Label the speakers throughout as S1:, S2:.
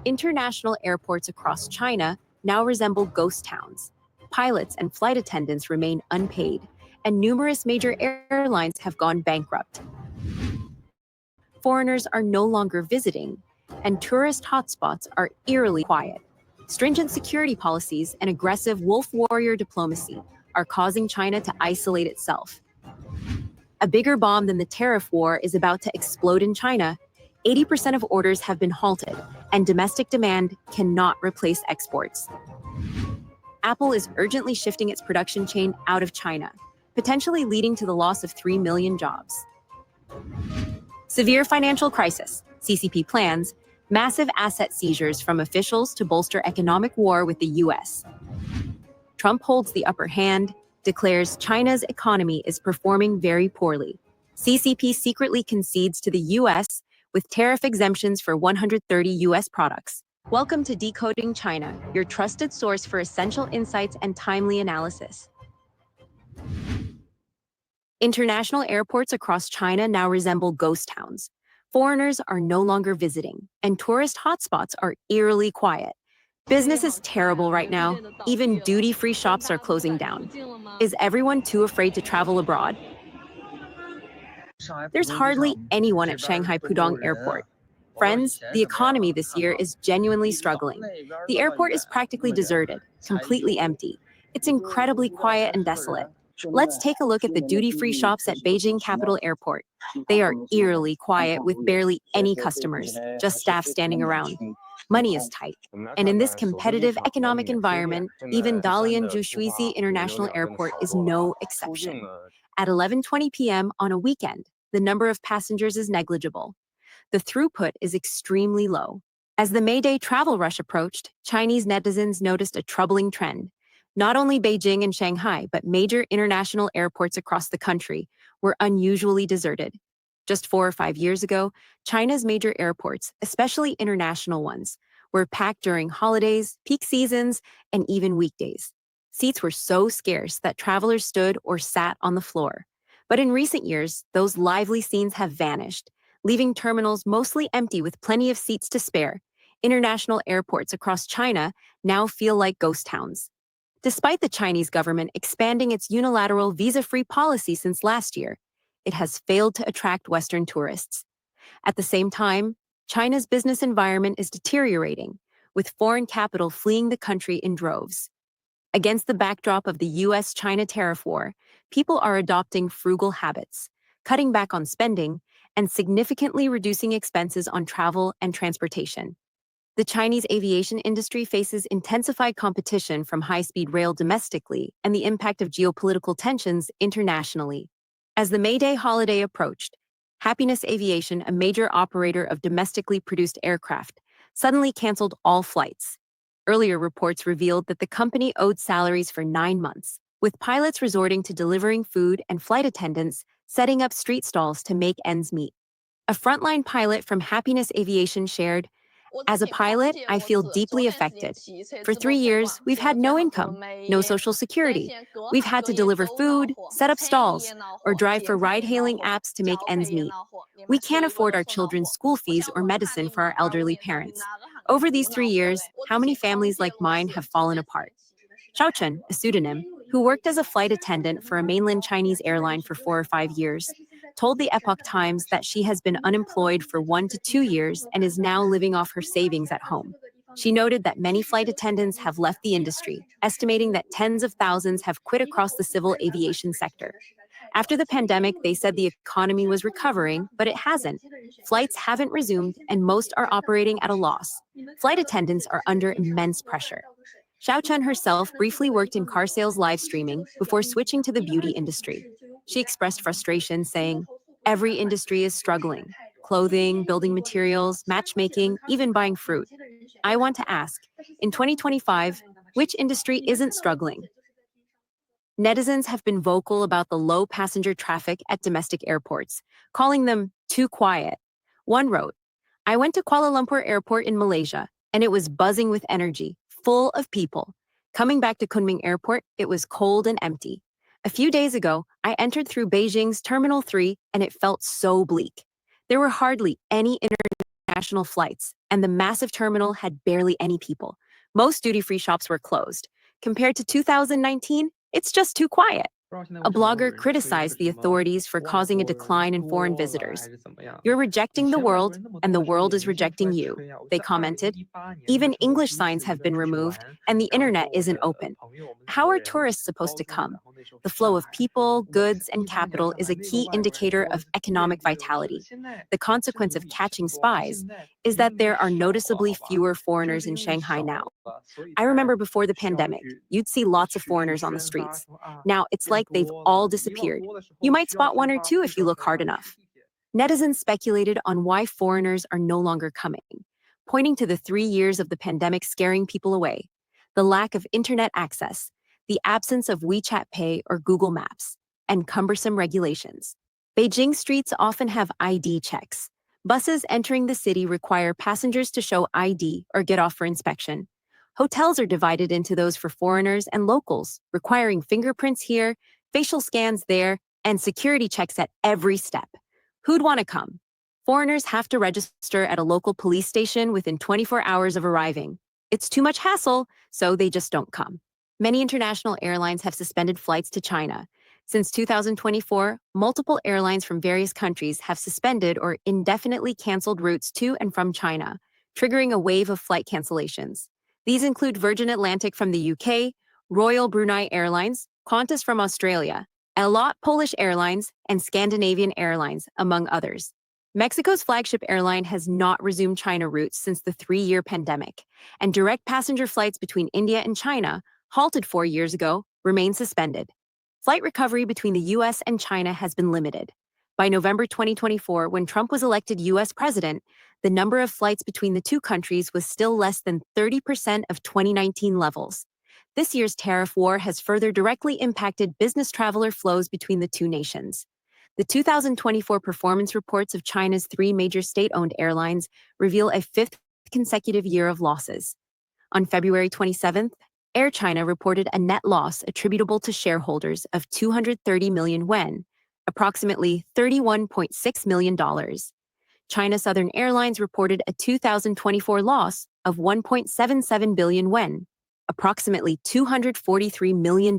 S1: International airports across China now resemble ghost towns. Pilots and flight attendants remain unpaid, and numerous major airlines have gone bankrupt. Foreigners are no longer visiting, and tourist hotspots are eerily quiet. Stringent security policies and aggressive wolf warrior diplomacy are causing China to isolate itself. A bigger bomb than the tariff war is about to explode in China. 80% of orders have been halted, and domestic demand cannot replace exports. Apple is urgently shifting its production chain out of China, potentially leading to the loss of 3 million jobs. Severe financial crisis, CCP plans, massive asset seizures from officials to bolster economic war with the US. Trump holds the upper hand, declares China's economy is performing very poorly. CCP secretly concedes to the US with tariff exemptions for 130 US products. Welcome to Decoding China, your trusted source for essential insights and timely analysis. International airports across China now resemble ghost towns. Foreigners are no longer visiting, and tourist hotspots are eerily quiet. Business is terrible right now. Even duty-free shops are closing down. Is everyone too afraid to travel abroad? There's hardly anyone at Shanghai Pudong Airport. Friends, the economy this year is genuinely struggling. The airport is practically deserted, completely empty. It's incredibly quiet and desolate. Let's take a look at the duty-free shops at Beijing Capital Airport. They are eerily quiet with barely any customers, just staff standing around. Money is tight. And in this competitive economic environment, even Dalian Zhuxuizi International Airport is no exception. At 11:20 p.m. on a weekend, the number of passengers is negligible. The throughput is extremely low. As the May Day travel rush approached, Chinese netizens noticed a troubling trend. Not only Beijing and Shanghai, but major international airports across the country were unusually deserted. Just 4 or 5 years ago, China's major airports, especially international ones, were packed during holidays, peak seasons, and even weekdays. Seats were so scarce that travelers stood or sat on the floor. But in recent years, those lively scenes have vanished, leaving terminals mostly empty with plenty of seats to spare. International airports across China now feel like ghost towns. Despite the Chinese government expanding its unilateral visa-free policy since last year, it has failed to attract Western tourists. At the same time, China's business environment is deteriorating, with foreign capital fleeing the country in droves. Against the backdrop of the US-China tariff war, people are adopting frugal habits, cutting back on spending, and significantly reducing expenses on travel and transportation. The Chinese aviation industry faces intensified competition from high-speed rail domestically and the impact of geopolitical tensions internationally. As the May Day holiday approached, Happiness Aviation, a major operator of domestically produced aircraft, suddenly canceled all flights. Earlier reports revealed that the company owed salaries for 9 months, with pilots resorting to delivering food and flight attendants setting up street stalls to make ends meet. A frontline pilot from Happiness Aviation shared, "As a pilot, I feel deeply affected. For 3 years, we've had no income, no social security. We've had to deliver food, set up stalls, or drive for ride-hailing apps to make ends meet. We can't afford our children's school fees or medicine for our elderly parents. Over these 3 years, how many families like mine have fallen apart?" Xiao Chen, a pseudonym, who worked as a flight attendant for a mainland Chinese airline for 4 or 5 years, told the Epoch Times that she has been unemployed for 1 to 2 years and is now living off her savings at home. She noted that many flight attendants have left the industry, estimating that tens of thousands have quit across the civil aviation sector. After the pandemic, they said the economy was recovering, but it hasn't. Flights haven't resumed, and most are operating at a loss. Flight attendants are under immense pressure. Xiao Chen herself briefly worked in car sales live streaming before switching to the beauty industry. She expressed frustration, saying, "Every industry is struggling. Clothing, building materials, matchmaking, even buying fruit. I want to ask, in 2025, which industry isn't struggling?" Netizens have been vocal about the low passenger traffic at domestic airports, calling them too quiet. One wrote, "I went to Kuala Lumpur Airport in Malaysia, and it was buzzing with energy, full of people. Coming back to Kunming Airport, it was cold and empty. A few days ago, I entered through Beijing's Terminal 3, and it felt so bleak. There were hardly any international flights, and the massive terminal had barely any people. Most duty-free shops were closed. Compared to 2019, it's just too quiet. A blogger criticized the authorities for causing a decline in foreign visitors. You're rejecting the world, and the world is rejecting you, they commented. Even English signs have been removed, and the internet isn't open. How are tourists supposed to come? The flow of people, goods, and capital is a key indicator of economic vitality. The consequence of catching spies is that there are noticeably fewer foreigners in Shanghai now. I remember before the pandemic, you'd see lots of foreigners on the streets. Now it's like they've all disappeared. You might spot one or two if you look hard enough. Netizens speculated on why foreigners are no longer coming, pointing to the 3 years of the pandemic scaring people away, the lack of internet access, the absence of WeChat Pay or Google Maps, and cumbersome regulations. Beijing streets often have ID checks. Buses entering the city require passengers to show ID or get off for inspection. Hotels are divided into those for foreigners and locals, requiring fingerprints here, facial scans there, and security checks at every step. Who'd want to come? Foreigners have to register at a local police station within 24 hours of arriving. It's too much hassle, so they just don't come. Many international airlines have suspended flights to China. Since 2024, multiple airlines from various countries have suspended or indefinitely canceled routes to and from China, triggering a wave of flight cancellations. These include Virgin Atlantic from the UK, Royal Brunei Airlines, Qantas from Australia, Elot Polish Airlines, and Scandinavian Airlines, among others. Mexico's flagship airline has not resumed China routes since the 3-year pandemic, and direct passenger flights between India and China, halted 4 years ago, remain suspended. Flight recovery between the US and China has been limited. By November 2024, when Trump was elected US president, the number of flights between the two countries was still less than 30% of 2019 levels. This year's tariff war has further directly impacted business traveler flows between the two nations. The 2024 performance reports of China's 3 major state-owned airlines reveal a 5th consecutive year of losses. On February 27th, Air China reported a net loss attributable to shareholders of 230 million yuan, approximately $31.6 million. China Southern Airlines reported a 2024 loss of 1.77 billion yuan, approximately $243 million.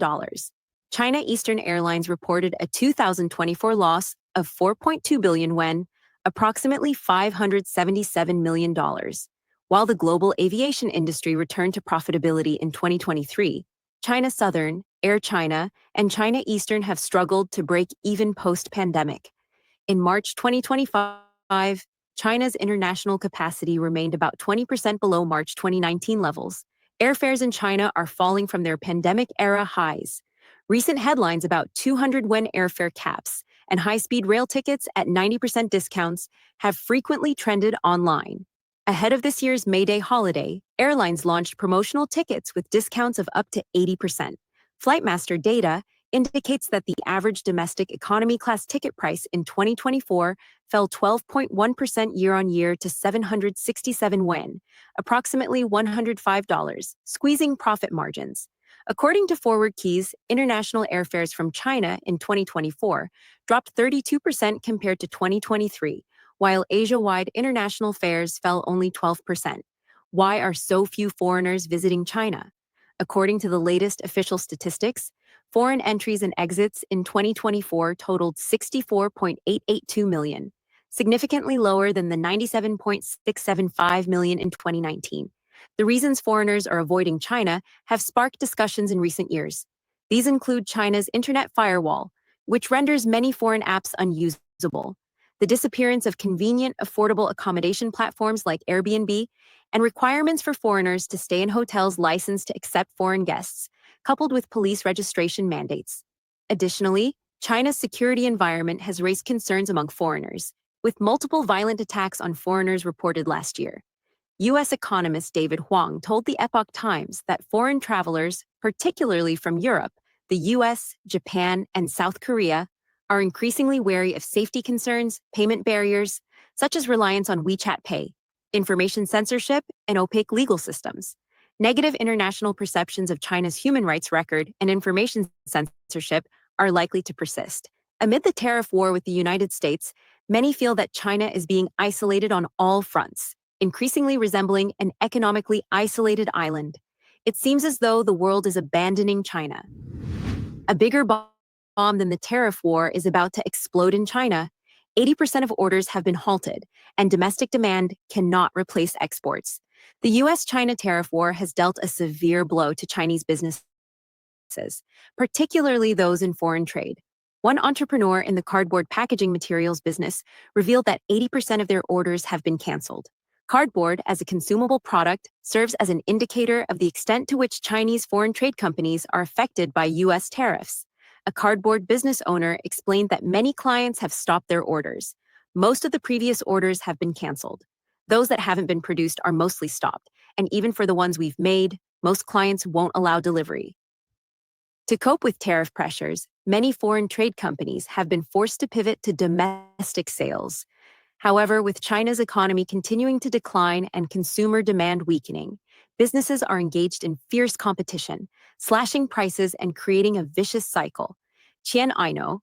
S1: China Eastern Airlines reported a 2024 loss of 4.2 billion yuan, approximately $577 million. While the global aviation industry returned to profitability in 2023, China Southern, Air China, and China Eastern have struggled to break even post-pandemic. In March 2025, China's international capacity remained about 20% below March 2019 levels. Airfares in China are falling from their pandemic-era highs. Recent headlines about 200 yuan airfare caps and high-speed rail tickets at 90% discounts have frequently trended online. Ahead of this year's May Day holiday, airlines launched promotional tickets with discounts of up to 80%. Flightmaster data indicates that the average domestic economy class ticket price in 2024 fell 12.1% year-on-year to 767 yuan, approximately $105, squeezing profit margins. According to Forward Keys, international airfares from China in 2024 dropped 32% compared to 2023, while Asia-wide international fares fell only 12%. Why are so few foreigners visiting China? According to the latest official statistics, foreign entries and exits in 2024 totaled 64.882 million, significantly lower than the 97.675 million in 2019. The reasons foreigners are avoiding China have sparked discussions in recent years. These include China's internet firewall, which renders many foreign apps unusable, the disappearance of convenient, affordable accommodation platforms like Airbnb, and requirements for foreigners to stay in hotels licensed to accept foreign guests, coupled with police registration mandates. Additionally, China's security environment has raised concerns among foreigners, with multiple violent attacks on foreigners reported last year. U.S. economist David Huang told the Epoch Times that foreign travelers, particularly from Europe, the U.S., Japan, and South Korea, are increasingly wary of safety concerns, payment barriers, such as reliance on WeChat Pay, information censorship, and opaque legal systems. Negative international perceptions of China's human rights record and information censorship are likely to persist. Amid the tariff war with the United States, many feel that China is being isolated on all fronts. increasingly resembling an economically isolated island. It seems as though the world is abandoning China. A bigger bomb than the tariff war is about to explode in China. 80% of orders have been halted, and domestic demand cannot replace exports. The US China tariff war has dealt a severe blow to Chinese businesses, particularly those in foreign trade. One entrepreneur in the cardboard packaging materials business revealed that 80% of their orders have been canceled. Cardboard, as a consumable product, serves as an indicator of the extent to which Chinese foreign trade companies are affected by US tariffs. A cardboard business owner explained that many clients have stopped their orders. Most of the previous orders have been canceled. Those that haven't been produced are mostly stopped, and even for the ones we've made, most clients won't allow delivery. To cope with tariff pressures, many foreign trade companies have been forced to pivot to domestic sales. However, with China's economy continuing to decline and consumer demand weakening, businesses are engaged in fierce competition, slashing prices and creating a vicious cycle. Qian Aino,